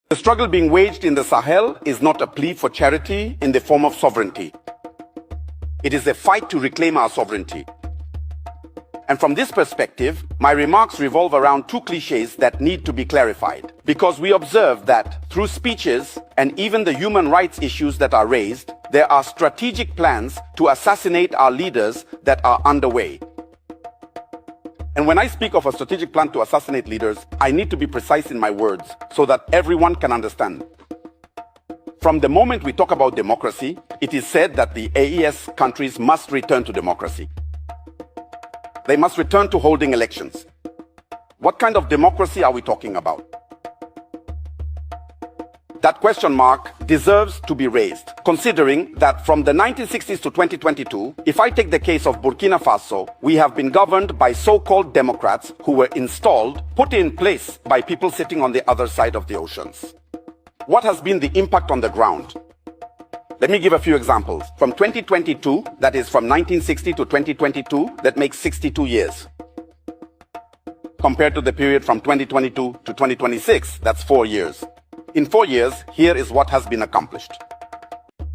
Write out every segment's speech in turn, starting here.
The struggle being waged in the Sahel is not a plea for charity in the form of sovereignty. It is a fight to reclaim our sovereignty. And from this perspective, my remarks revolve around two cliches that need to be clarified. Because we observe that through speeches and even the human rights issues that are raised, there are strategic plans to assassinate our leaders that are underway. And when I speak of a strategic plan to assassinate leaders, I need to be precise in my words so that everyone can understand. From the moment we talk about democracy, it is said that the AES countries must return to democracy. They must return to holding elections. What kind of democracy are we talking about? That question mark deserves to be raised, considering that from the 1960s to 2022, if I take the case of Burkina Faso, we have been governed by so-called Democrats who were installed, put in place by people sitting on the other side of the oceans. What has been the impact on the ground? Let me give a few examples. From 2022, that is from 1960 to 2022, that makes 62 years. Compared to the period from 2022 to 2026, that's 4 years. In 4 years, here is what has been accomplished.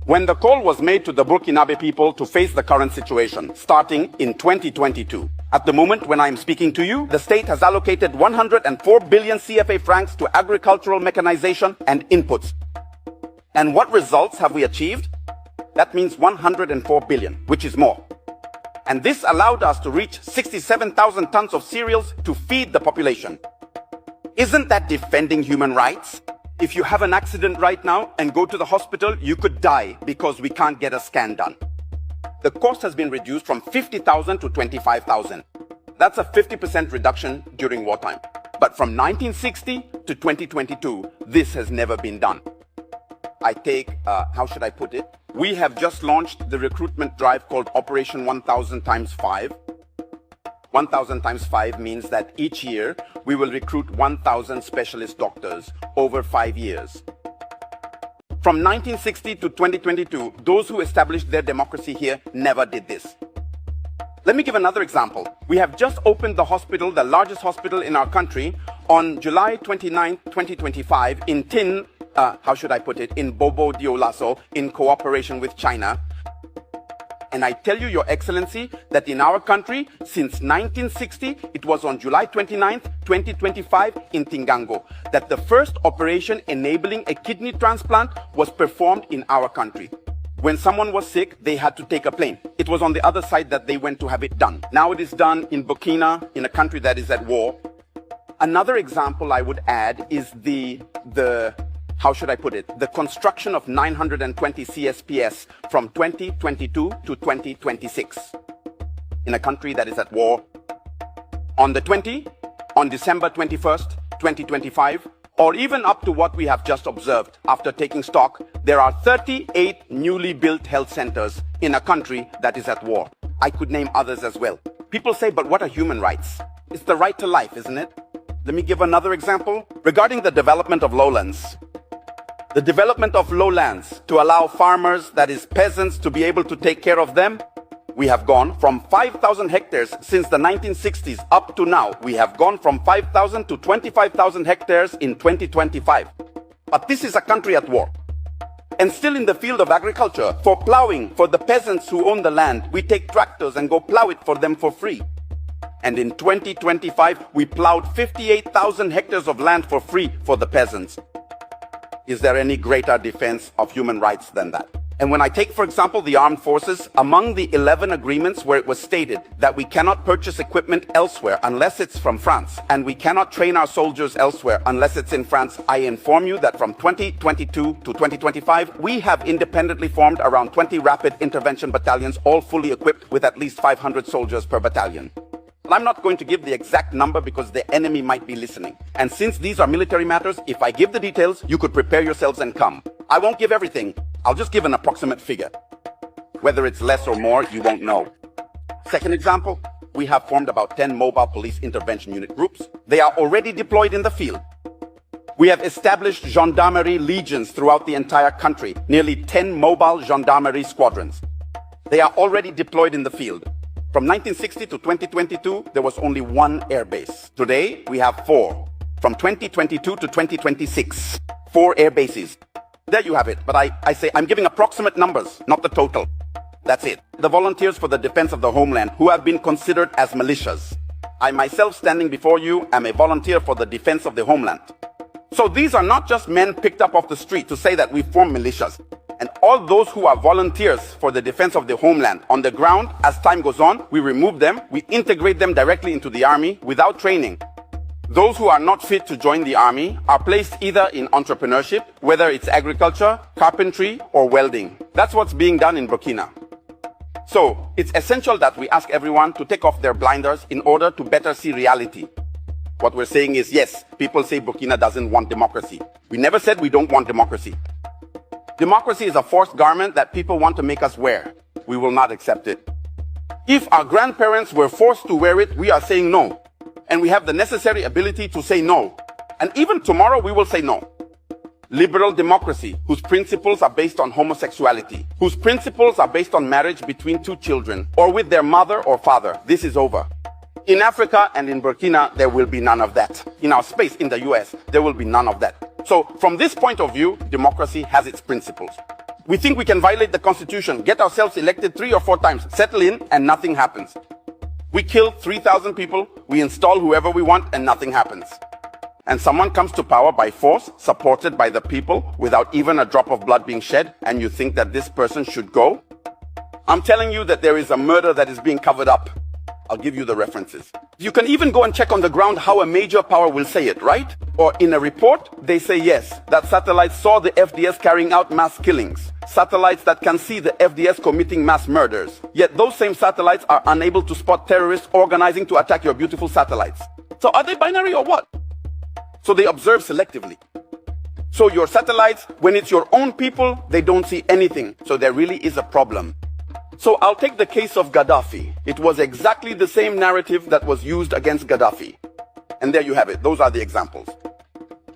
When the call was made to the Burkinabe people to face the current situation, starting in 2022, at the moment when I am speaking to you, the state has allocated 104 billion CFA francs to agricultural mechanization and inputs. And what results have we achieved? That means 104 billion, which is more. And this allowed us to reach 67,000 tons of cereals to feed the population. Isn't that defending human rights? If you have an accident right now and go to the hospital, you could die because we can't get a scan done. The cost has been reduced from 50,000 to 25,000. That's a 50% reduction during wartime. But from 1960 to 2022, this has never been done. I take, how should I put it? We have just launched the recruitment drive called Operation 1000 times 5. 1000 times 5 means that each year we will recruit 1,000 specialist doctors over 5 years. From 1960 to 2022, those who established their democracy here never did this. Let me give another example. We have just opened the hospital, the largest hospital in our country, on July 29, 2025 in in Bobo Dioulasso, in cooperation with China. And I tell you, Your Excellency, that in our country, since 1960, it was on July 29th, 2025 in Tingango, that the first operation enabling a kidney transplant was performed in our country. When someone was sick, they had to take a plane. It was on the other side that they went to have it done. Now it is done in Burkina, in a country that is at war. Another example I would add is the construction of 920 CSPS from 2022 to 2026 in a country that is at war. On December 21st, 2025, or even up to what we have just observed after taking stock, there are 38 newly built health centers in a country that is at war. I could name others as well. People say, but what are human rights? It's the right to life, isn't it? Let me give another example. Regarding the development of lowlands. The development of lowlands to allow farmers, that is peasants, to be able to take care of them. We have gone from 5,000 hectares since the 1960s up to now. We have gone from 5,000 to 25,000 hectares in 2025. But this is a country at war. And still in the field of agriculture, for plowing, for the peasants who own the land, we take tractors and go plow it for them for free. And in 2025, we plowed 58,000 hectares of land for free for the peasants. Is there any greater defense of human rights than that? And when I take, for example, the armed forces, among the 11 agreements where it was stated that we cannot purchase equipment elsewhere unless it's from France, and we cannot train our soldiers elsewhere unless it's in France, I inform you that from 2022 to 2025, we have independently formed around 20 rapid intervention battalions, all fully equipped with at least 500 soldiers per battalion. I'm not going to give the exact number because the enemy might be listening. And since these are military matters, if I give the details, you could prepare yourselves and come. I won't give everything. I'll just give an approximate figure. Whether it's less or more, you won't know. Second example, we have formed about 10 mobile police intervention unit groups. They are already deployed in the field. We have established gendarmerie legions throughout the entire country, nearly 10 mobile gendarmerie squadrons. They are already deployed in the field. From 1960 to 2022, there was only one airbase. Today, we have 4. From 2022 to 2026, 4 air bases. There you have it. But I say I'm giving approximate numbers, not the total. That's it. The volunteers for the defense of the homeland who have been considered as militias. I myself, standing before you, am a volunteer for the defense of the homeland. So these are not just men picked up off the street to say that we form militias. And all those who are volunteers for the defense of the homeland on the ground, as time goes on, we remove them, we integrate them directly into the army without training. Those who are not fit to join the army are placed either in entrepreneurship, whether it's agriculture, carpentry, or welding. That's what's being done in Burkina. So it's essential that we ask everyone to take off their blinders in order to better see reality. What we're saying is, yes, people say Burkina doesn't want democracy. We never said we don't want democracy. Democracy is a forced garment that people want to make us wear. We will not accept it. If our grandparents were forced to wear it, we are saying no. And we have the necessary ability to say no. And even tomorrow we will say no. Liberal democracy, whose principles are based on homosexuality, whose principles are based on marriage between 2 children, or with their mother or father, this is over. In Africa and in Burkina, there will be none of that. In our space, in the US, there will be none of that. So from this point of view, democracy has its principles. We think we can violate the constitution, get ourselves elected 3 or 4 times, settle in, and nothing happens. We kill 3,000 people, we install whoever we want, and nothing happens. And someone comes to power by force, supported by the people, without even a drop of blood being shed, and you think that this person should go? I'm telling you that there is a murder that is being covered up. I'll give you the references. You can even go and check on the ground how a major power will say it, right? Or in a report, they say yes, that satellites saw the FDS carrying out mass killings. Satellites that can see the FDS committing mass murders. Yet those same satellites are unable to spot terrorists organizing to attack your beautiful satellites. So are they binary or what? So they observe selectively. So your satellites, when it's your own people, they don't see anything. So there really is a problem. So I'll take the case of Gaddafi. It was exactly the same narrative that was used against Gaddafi. And there you have it. Those are the examples.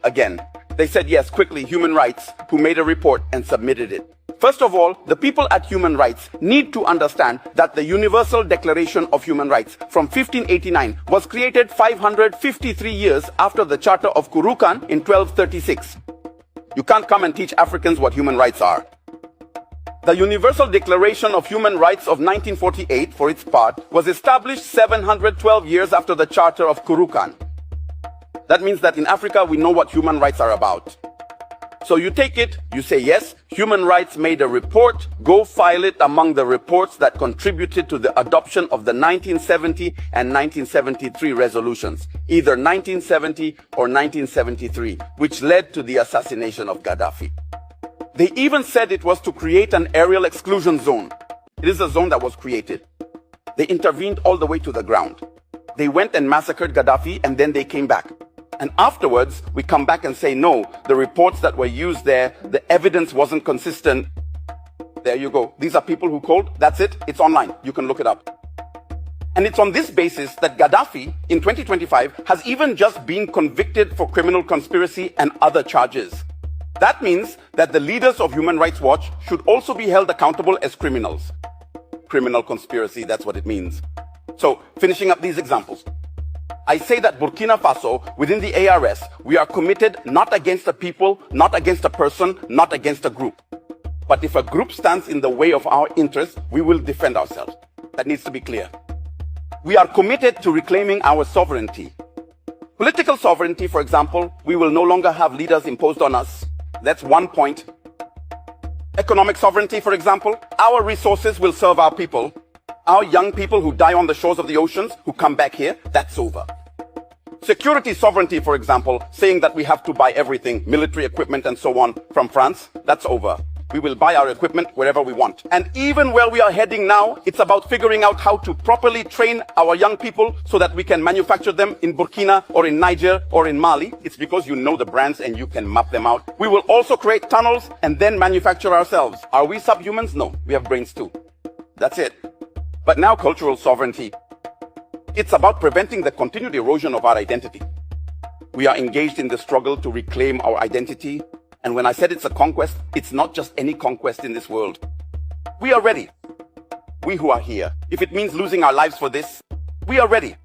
Again, they said yes, quickly, human rights, who made a report and submitted it. First of all, the people at Human Rights need to understand that the Universal Declaration of Human Rights from 1589 was created 553 years after the Charter of Kurukan in 1236. You can't come and teach Africans what human rights are. The Universal Declaration of Human Rights of 1948, for its part, was established 712 years after the Charter of Kurukan. That means that in Africa we know what human rights are about. So you take it, you say yes, Human Rights made a report, go file it among the reports that contributed to the adoption of the 1970 and 1973 resolutions, either 1970 or 1973, which led to the assassination of Gaddafi. They even said it was to create an aerial exclusion zone. It is a zone that was created. They intervened all the way to the ground. They went and massacred Gaddafi and then they came back. And afterwards, we come back and say, no, the reports that were used there, the evidence wasn't consistent. There you go. These are people who called. That's it. It's online. You can look it up. And it's on this basis that Gaddafi, in 2025, has even just been convicted for criminal conspiracy and other charges. That means that the leaders of Human Rights Watch should also be held accountable as criminals. Criminal conspiracy, that's what it means. So, finishing up these examples. I say that Burkina Faso, within the ARS, we are committed not against a people, not against a person, not against a group. But if a group stands in the way of our interests, we will defend ourselves. That needs to be clear. We are committed to reclaiming our sovereignty. Political sovereignty, for example, we will no longer have leaders imposed on us. That's one point. Economic sovereignty, for example, our resources will serve our people. Our young people who die on the shores of the oceans, who come back here, that's over. Security sovereignty, for example, saying that we have to buy everything, military equipment and so on, from France, that's over. We will buy our equipment wherever we want. And even where we are heading now, it's about figuring out how to properly train our young people so that we can manufacture them in Burkina or in Niger or in Mali. It's because you know the brands and you can map them out. We will also create tunnels and then manufacture ourselves. Are we subhumans? No, we have brains too. That's it. But now cultural sovereignty. It's about preventing the continued erosion of our identity. We are engaged in the struggle to reclaim our identity. And when I said it's a conquest, it's not just any conquest in this world. We are ready. We who are here. If it means losing our lives for this, we are ready.